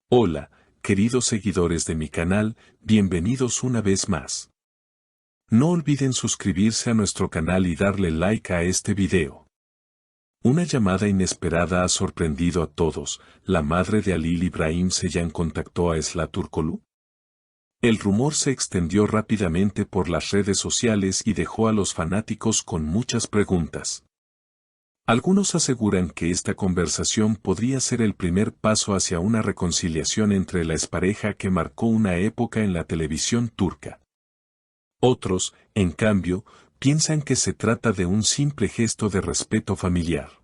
Hola, queridos seguidores de mi canal, bienvenidos una vez más. No olviden suscribirse a nuestro canal y darle like a este video. Una llamada inesperada ha sorprendido a todos. La madre de Halil Ibrahim Ceylan contactó a Esla Turkoglu. El rumor se extendió rápidamente por las redes sociales y dejó a los fanáticos con muchas preguntas. Algunos aseguran que esta conversación podría ser el primer paso hacia una reconciliación entre la expareja que marcó una época en la televisión turca. Otros, en cambio, piensan que se trata de un simple gesto de respeto familiar.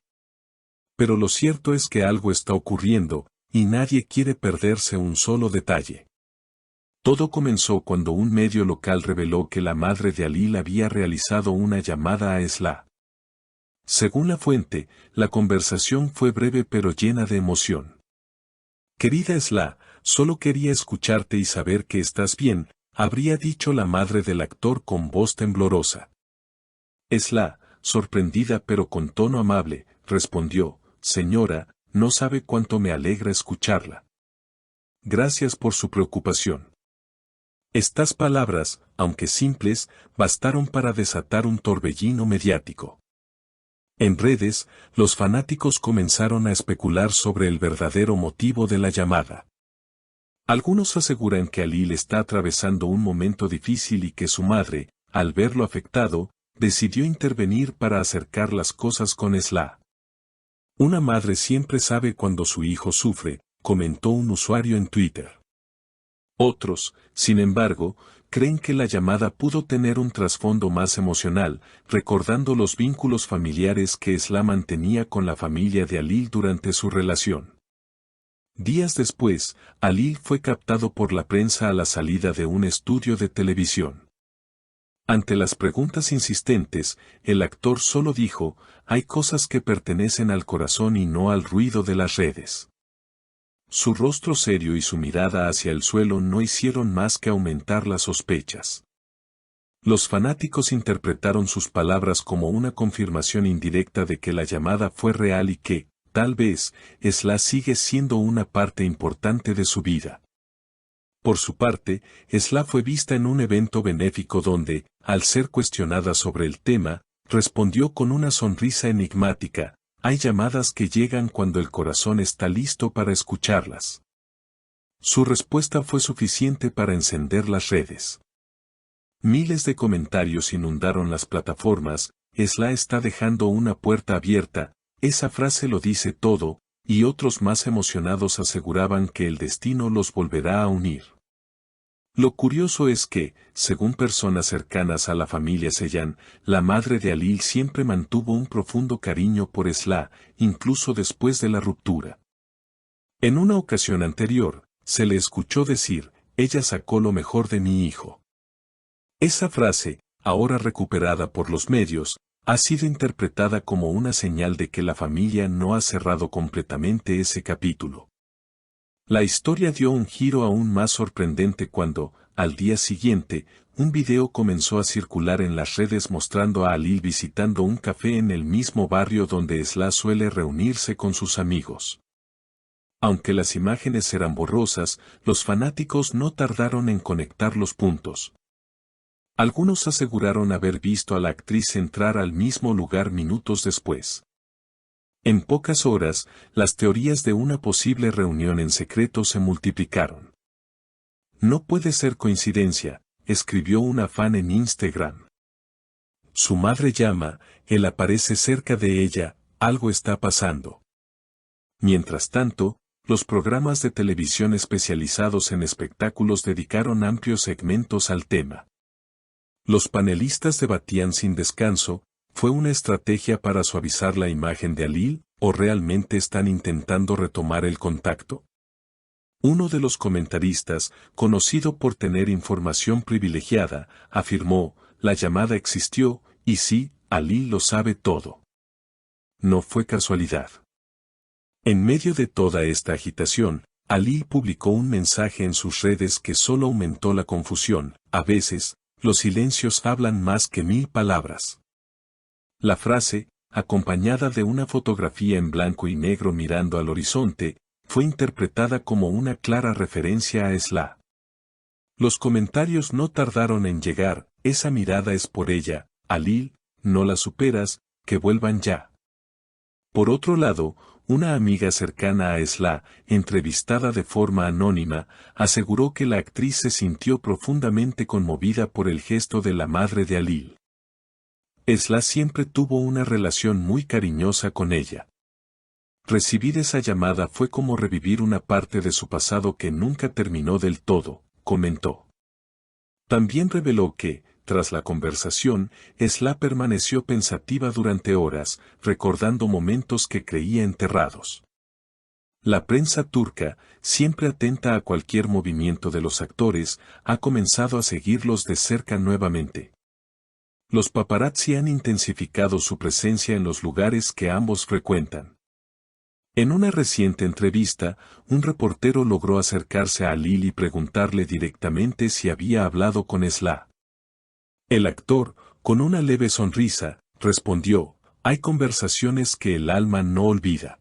Pero lo cierto es que algo está ocurriendo, y nadie quiere perderse un solo detalle. Todo comenzó cuando un medio local reveló que la madre de Halil había realizado una llamada a Esla. Según la fuente, la conversación fue breve pero llena de emoción. «Querida Esla, solo quería escucharte y saber que estás bien», habría dicho la madre del actor con voz temblorosa. Esla, sorprendida pero con tono amable, respondió: «Señora, no sabe cuánto me alegra escucharla. Gracias por su preocupación». Estas palabras, aunque simples, bastaron para desatar un torbellino mediático. En redes, los fanáticos comenzaron a especular sobre el verdadero motivo de la llamada. Algunos aseguran que Halil está atravesando un momento difícil y que su madre, al verlo afectado, decidió intervenir para acercar las cosas con Esla. «Una madre siempre sabe cuando su hijo sufre», comentó un usuario en Twitter. Otros, sin embargo, creen que la llamada pudo tener un trasfondo más emocional, recordando los vínculos familiares que Esla mantenía con la familia de Halil durante su relación. Días después, Halil fue captado por la prensa a la salida de un estudio de televisión. Ante las preguntas insistentes, el actor solo dijo: «Hay cosas que pertenecen al corazón y no al ruido de las redes». Su rostro serio y su mirada hacia el suelo no hicieron más que aumentar las sospechas. Los fanáticos interpretaron sus palabras como una confirmación indirecta de que la llamada fue real y que, tal vez, Esla sigue siendo una parte importante de su vida. Por su parte, Esla fue vista en un evento benéfico donde, al ser cuestionada sobre el tema, respondió con una sonrisa enigmática: «Hay llamadas que llegan cuando el corazón está listo para escucharlas». Su respuesta fue suficiente para encender las redes. Miles de comentarios inundaron las plataformas: «Esla está dejando una puerta abierta, esa frase lo dice todo», y otros más emocionados aseguraban que el destino los volverá a unir. Lo curioso es que, según personas cercanas a la familia Ceylan, la madre de Halil siempre mantuvo un profundo cariño por Esla, incluso después de la ruptura. En una ocasión anterior, se le escuchó decir: «Ella sacó lo mejor de mi hijo». Esa frase, ahora recuperada por los medios, ha sido interpretada como una señal de que la familia no ha cerrado completamente ese capítulo. La historia dio un giro aún más sorprendente cuando, al día siguiente, un video comenzó a circular en las redes mostrando a Halil visitando un café en el mismo barrio donde Esla suele reunirse con sus amigos. Aunque las imágenes eran borrosas, los fanáticos no tardaron en conectar los puntos. Algunos aseguraron haber visto a la actriz entrar al mismo lugar minutos después. En pocas horas, las teorías de una posible reunión en secreto se multiplicaron. «No puede ser coincidencia», escribió una fan en Instagram. «Su madre llama, él aparece cerca de ella, algo está pasando». Mientras tanto, los programas de televisión especializados en espectáculos dedicaron amplios segmentos al tema. Los panelistas debatían sin descanso: ¿fue una estrategia para suavizar la imagen de Halil, o realmente están intentando retomar el contacto? Uno de los comentaristas, conocido por tener información privilegiada, afirmó: «La llamada existió, y sí, Halil lo sabe todo. No fue casualidad». En medio de toda esta agitación, Halil publicó un mensaje en sus redes que solo aumentó la confusión: «A veces, los silencios hablan más que 1000 palabras». La frase, acompañada de una fotografía en blanco y negro mirando al horizonte, fue interpretada como una clara referencia a Esla. Los comentarios no tardaron en llegar, esa mirada es por ella, Alil, no la superas, que vuelvan ya. Por otro lado, una amiga cercana a Esla, entrevistada de forma anónima, aseguró que la actriz se sintió profundamente conmovida por el gesto de la madre de Alil. Esla siempre tuvo una relación muy cariñosa con ella. Recibir esa llamada fue como revivir una parte de su pasado que nunca terminó del todo, comentó. También reveló que, tras la conversación, Esla permaneció pensativa durante horas, recordando momentos que creía enterrados. La prensa turca, siempre atenta a cualquier movimiento de los actores, ha comenzado a seguirlos de cerca nuevamente. Los paparazzi han intensificado su presencia en los lugares que ambos frecuentan. En una reciente entrevista, un reportero logró acercarse a Alil y preguntarle directamente si había hablado con Esla. El actor, con una leve sonrisa, respondió, hay conversaciones que el alma no olvida.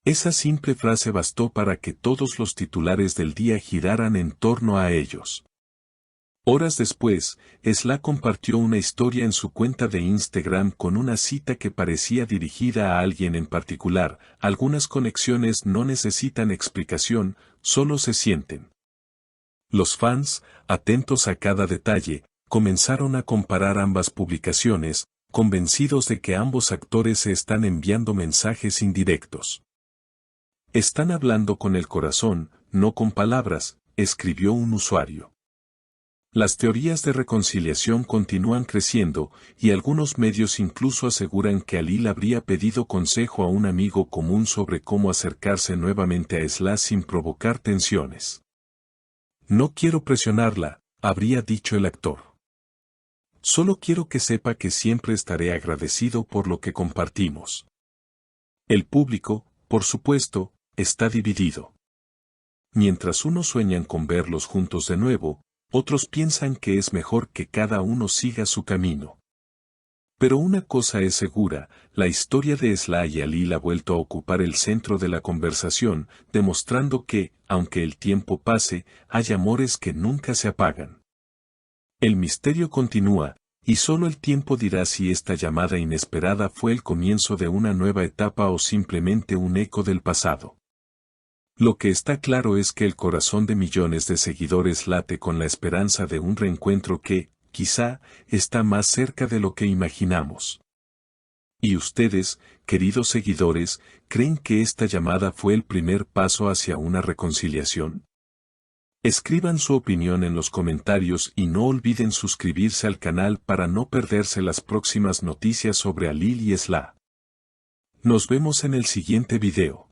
Esa simple frase bastó para que todos los titulares del día giraran en torno a ellos. Horas después, Esla compartió una historia en su cuenta de Instagram con una cita que parecía dirigida a alguien en particular. Algunas conexiones no necesitan explicación, solo se sienten. Los fans, atentos a cada detalle, comenzaron a comparar ambas publicaciones, convencidos de que ambos actores se están enviando mensajes indirectos. Están hablando con el corazón, no con palabras, escribió un usuario. Las teorías de reconciliación continúan creciendo, y algunos medios incluso aseguran que Alil habría pedido consejo a un amigo común sobre cómo acercarse nuevamente a Esla sin provocar tensiones. No quiero presionarla, habría dicho el actor. Solo quiero que sepa que siempre estaré agradecido por lo que compartimos. El público, por supuesto, está dividido. Mientras unos sueñan con verlos juntos de nuevo, otros piensan que es mejor que cada uno siga su camino. Pero una cosa es segura, la historia de Esla y Alil ha vuelto a ocupar el centro de la conversación, demostrando que, aunque el tiempo pase, hay amores que nunca se apagan. El misterio continúa, y solo el tiempo dirá si esta llamada inesperada fue el comienzo de una nueva etapa o simplemente un eco del pasado. Lo que está claro es que el corazón de millones de seguidores late con la esperanza de un reencuentro que, quizá, está más cerca de lo que imaginamos. ¿Y ustedes, queridos seguidores, creen que esta llamada fue el primer paso hacia una reconciliación? Escriban su opinión en los comentarios y no olviden suscribirse al canal para no perderse las próximas noticias sobre Alil y Esla. Nos vemos en el siguiente video.